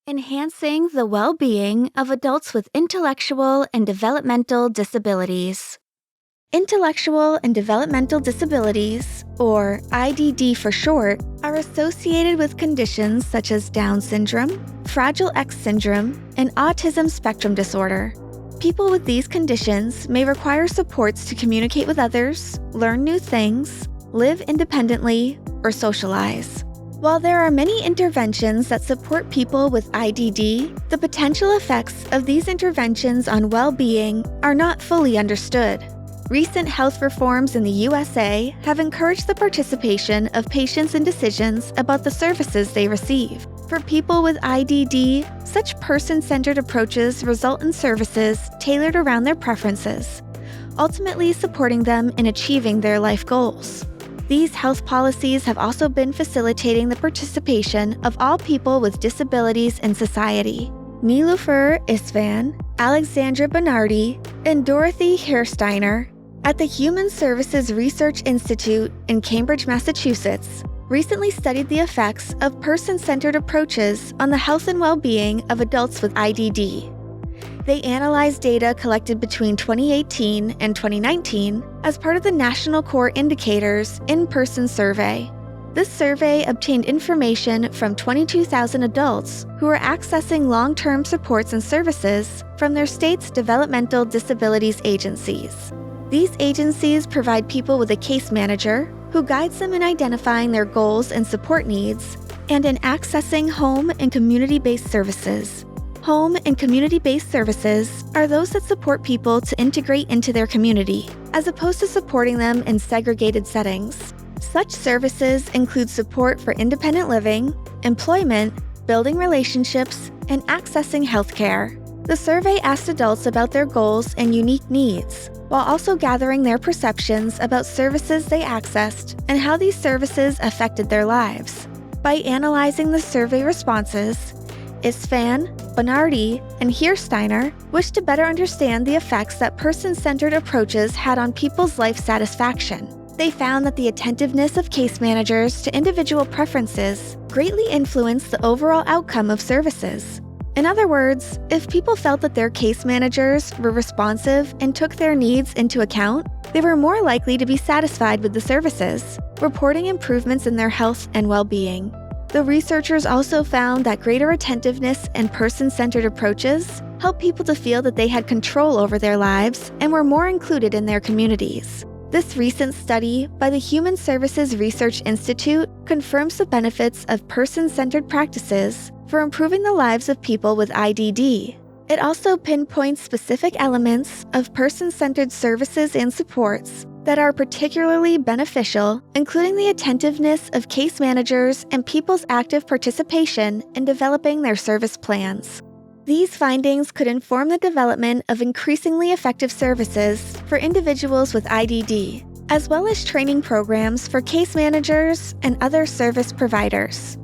Enhancing the well-being of adults with intellectual and developmental disabilities. Intellectual and developmental disabilities, or IDD for short, are associated with conditions such as Down syndrome, Fragile X syndrome, and autism spectrum disorder. People with these conditions may require supports to communicate with others, learn new things, live independently, or socialize. While there are many interventions that support people with IDD, the potential effects of these interventions on well-being are not fully understood. Recent health reforms in the USA have encouraged the participation of patients in decisions about the services they receive. For people with IDD, such person-centered approaches result in services tailored around their preferences, ultimately supporting them in achieving their life goals. These health policies have also been facilitating the participation of all people with disabilities in society. Niloufar Isfan, Alexandra Bernardi, and Dorothy Hersteiner at the Human Services Research Institute in Cambridge, Massachusetts, recently studied the effects of person-centered approaches on the health and well-being of adults with IDD. They analyzed data collected between 2018 and 2019 as part of the National Core Indicators in-person survey. This survey obtained information from 22,000 adults who are accessing long-term supports and services from their state's developmental disabilities agencies. These agencies provide people with a case manager who guides them in identifying their goals and support needs and in accessing home and community-based services. Home and community-based services are those that support people to integrate into their community, as opposed to supporting them in segregated settings. Such services include support for independent living, employment, building relationships, and accessing healthcare. The survey asked adults about their goals and unique needs, while also gathering their perceptions about services they accessed and how these services affected their lives. By analyzing the survey responses, Isfan, Bernardi, and Hersteiner wished to better understand the effects that person-centered approaches had on people's life satisfaction. They found that the attentiveness of case managers to individual preferences greatly influenced the overall outcome of services. In other words, if people felt that their case managers were responsive and took their needs into account, they were more likely to be satisfied with the services, reporting improvements in their health and well-being. The researchers also found that greater attentiveness and person-centered approaches helped people to feel that they had control over their lives and were more included in their communities. This recent study by the Human Services Research Institute confirms the benefits of person-centered practices for improving the lives of people with IDD. It also pinpoints specific elements of person-centered services and supports that are particularly beneficial, including the attentiveness of case managers and people's active participation in developing their service plans. These findings could inform the development of increasingly effective services for individuals with IDD, as well as training programs for case managers and other service providers.